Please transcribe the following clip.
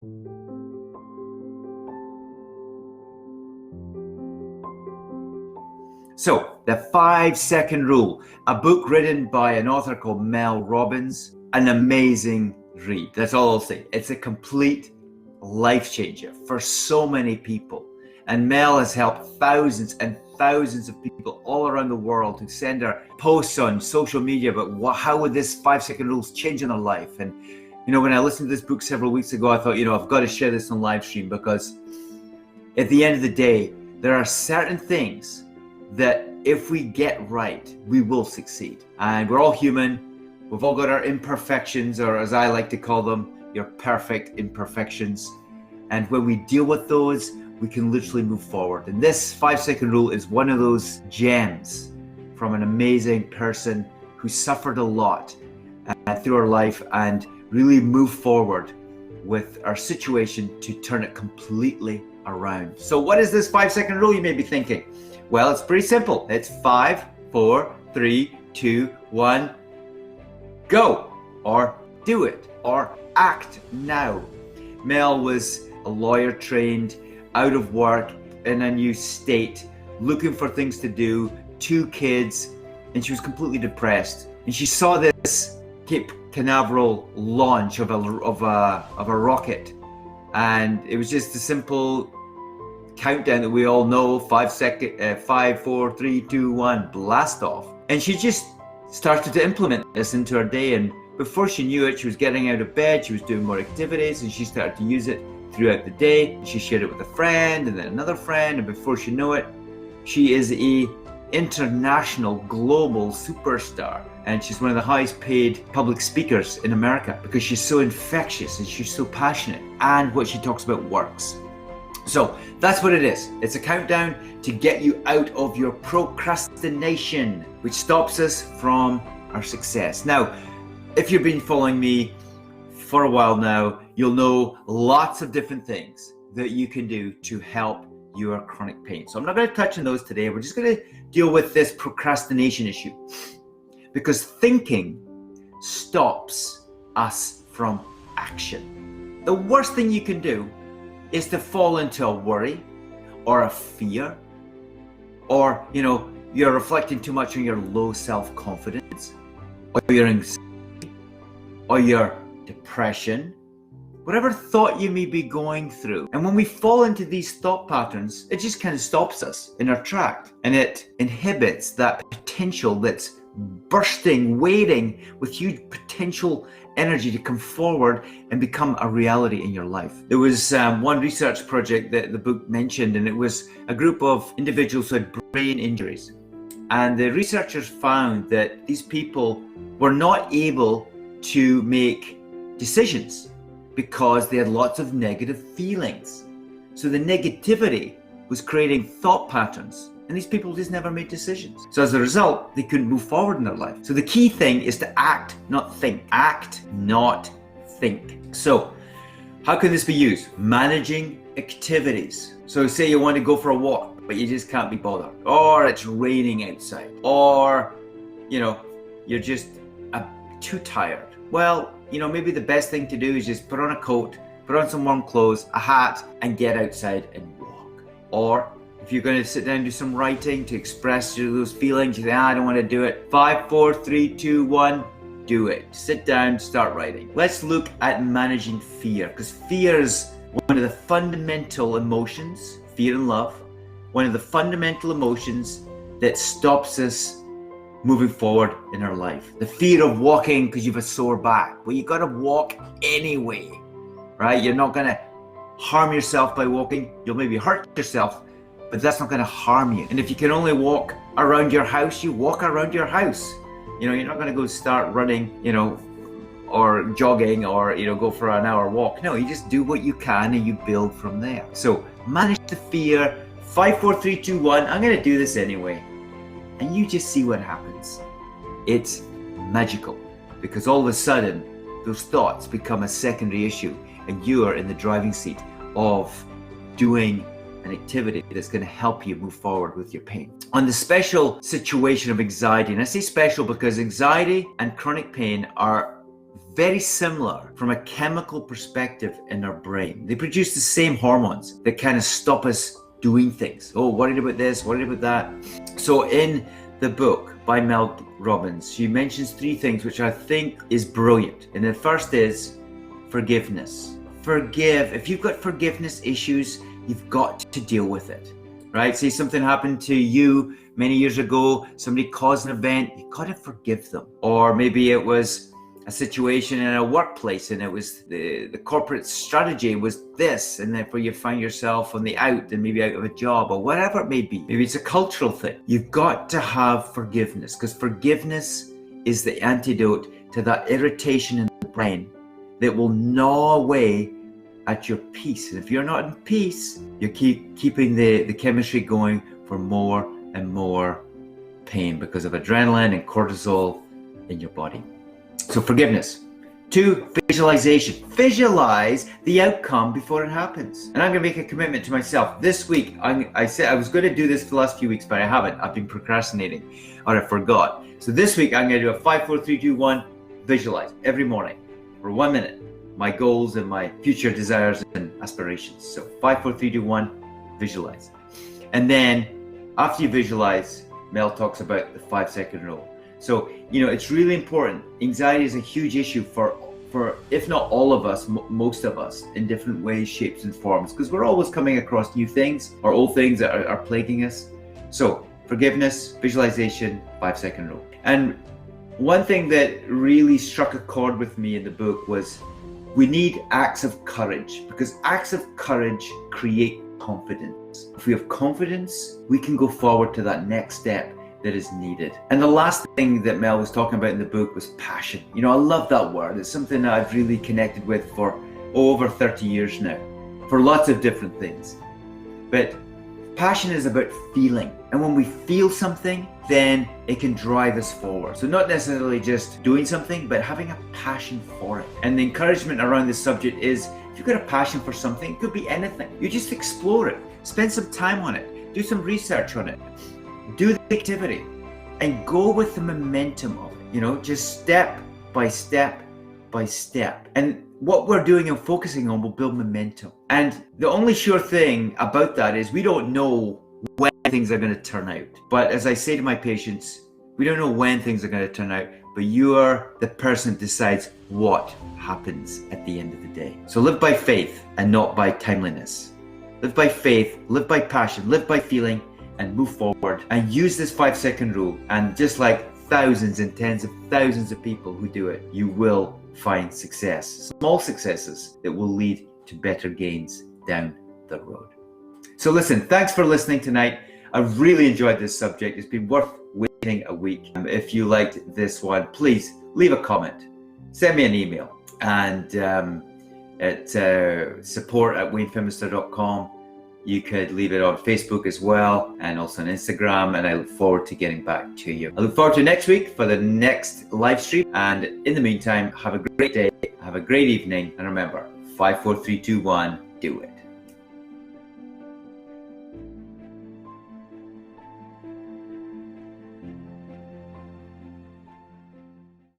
So, the 5-second rule, a book written by an author called Mel Robbins, an amazing read. That's all I'll say. It's a complete life changer for so many people. And Mel has helped thousands and thousands of people all around the world who send her posts on social media about how would this 5-second rules change in their life. And when I listened to this book several weeks ago, I thought, I've got to share this on live stream, because at the end of the day, there are certain things that if we get right, we will succeed. And we're all human. We've all got our imperfections, or as I like to call them, your perfect imperfections. And when we deal with those, we can literally move forward. And this 5-second rule is one of those gems from an amazing person who suffered a lot through her life and really moved forward with our situation to turn it completely around. So what is this 5-second rule, you may be thinking? Well, it's pretty simple. It's 5, 4, 3, 2, 1, go, or do it, or act now. Mel was a lawyer trained, out of work, in a new state, looking for things to do, 2 kids, and she was completely depressed. And she saw this Cape Canaveral launch of a rocket, and it was just a simple countdown that we all know, 5, 4, 3, 2, 1, blast off. And she just started to implement this into her day, and before she knew it, she was getting out of bed, she was doing more activities, and she started to use it throughout the day. She shared it with a friend, and then another friend, and before she knew it, she is a international global superstar, and she's one of the highest paid public speakers in America because she's so infectious and she's so passionate, and what she talks about works. So that's what it is. It's a countdown to get you out of your procrastination, which stops us from our success. Now, if you've been following me for a while now, you'll know lots of different things that you can do to help your chronic pain. So I'm not going to touch on those today. We're just going to deal with this procrastination issue, because thinking stops us from action. The worst thing you can do is to fall into a worry or a fear, or you're reflecting too much on your low self-confidence, or your anxiety, or your depression, whatever thought you may be going through. And when we fall into these thought patterns, it just kind of stops us in our track, and it inhibits that potential that's bursting, waiting with huge potential energy to come forward and become a reality in your life. There was one research project that the book mentioned, and it was a group of individuals who had brain injuries. And the researchers found that these people were not able to make decisions because they had lots of negative feelings. So the negativity was creating thought patterns, and these people just never made decisions. So as a result, they couldn't move forward in their life. So the key thing is to act, not think. Act, not think. So how can this be used? Managing activities. So say you want to go for a walk, but you just can't be bothered. Or it's raining outside. Or, you're just too tired. Well, maybe the best thing to do is just put on a coat, put on some warm clothes, a hat, and get outside and walk. Or if you're going to sit down and do some writing to express those feelings, you say, I don't want to do it. 5, 4, 3, 2, 1, do it. Sit down, start writing. Let's look at managing fear, because fear is one of the fundamental emotions, fear and love, one of the fundamental emotions that stops us moving forward in our life. The fear of walking because you have a sore back. Well, you got to walk anyway, right? You're not going to harm yourself by walking. You'll maybe hurt yourself, but that's not going to harm you. And if you can only walk around your house, you walk around your house. You're not going to go start running, or jogging, or, go for an hour walk. No, you just do what you can and you build from there. So manage the fear. 5, 4, 3, 2, 1. I'm going to do this anyway. And you just see what happens. It's magical, because all of a sudden those thoughts become a secondary issue, and you are in the driving seat of doing an activity that's going to help you move forward with your pain. On the special situation of anxiety, and I say special because anxiety and chronic pain are very similar from a chemical perspective in our brain. They produce the same hormones that kind of stop us doing things. Oh, worried about this, worried about that. So in the book by Mel Robbins, she mentions 3 things which I think is brilliant. And the first is forgiveness. Forgive. If you've got forgiveness issues, you've got to deal with it, right? Say something happened to you many years ago, somebody caused an event, you got to forgive them. Or maybe it was a situation in a workplace and it was the corporate strategy was this, and therefore you find yourself on the out and maybe out of a job or whatever it may be. Maybe it's a cultural thing. You've got to have forgiveness, because forgiveness is the antidote to that irritation in the brain that will gnaw away at your peace. And if you're not in peace, you keep keeping the chemistry going for more and more pain because of adrenaline and cortisol in your body. So forgiveness. 2, visualization. Visualize the outcome before it happens. And I'm going to make a commitment to myself. This week, I said I was going to do this for the last few weeks, but I haven't. I've been procrastinating or I forgot. So this week, I'm going to do a 5, 4, 3, 2, 1, visualize every morning for 1 minute. My goals and my future desires and aspirations. So 5, 4, 3, 2, 1, visualize. And then after you visualize, Mel talks about the 5-second rule. So, it's really important. Anxiety is a huge issue for if not all of us, most of us, in different ways, shapes and forms, because we're always coming across new things or old things that are plaguing us. So forgiveness, visualization, 5-second rule. And one thing that really struck a chord with me in the book was we need acts of courage, because acts of courage create confidence. If we have confidence, we can go forward to that next step that is needed. And the last thing that Mel was talking about in the book was passion. I love that word. It's something that I've really connected with for over 30 years now, for lots of different things. But passion is about feeling. And when we feel something, then it can drive us forward. So not necessarily just doing something, but having a passion for it. And the encouragement around this subject is, if you've got a passion for something, it could be anything. You just explore it. Spend some time on it. Do some research on it. Do the activity and go with the momentum of it, just step by step by step. And what we're doing and focusing on will build momentum. And the only sure thing about that is we don't know when things are going to turn out. But as I say to my patients, we don't know when things are going to turn out, but you are the person that decides what happens at the end of the day. So live by faith and not by timeliness. Live by faith, live by passion, live by feeling, and move forward and use this 5-second rule. And just like thousands and tens of thousands of people who do it, you will find success, small successes that will lead to better gains down the road. So listen, thanks for listening tonight. I've really enjoyed this subject. It's been worth waiting a week. If you liked this one, please leave a comment, send me an email, and at support@phimister.com. You could leave it on Facebook as well, and also on Instagram, and I look forward to getting back to you. I look forward to next week for the next live stream, and in the meantime, have a great day, have a great evening, and remember, 5, 4, 3, 2, 1, do it.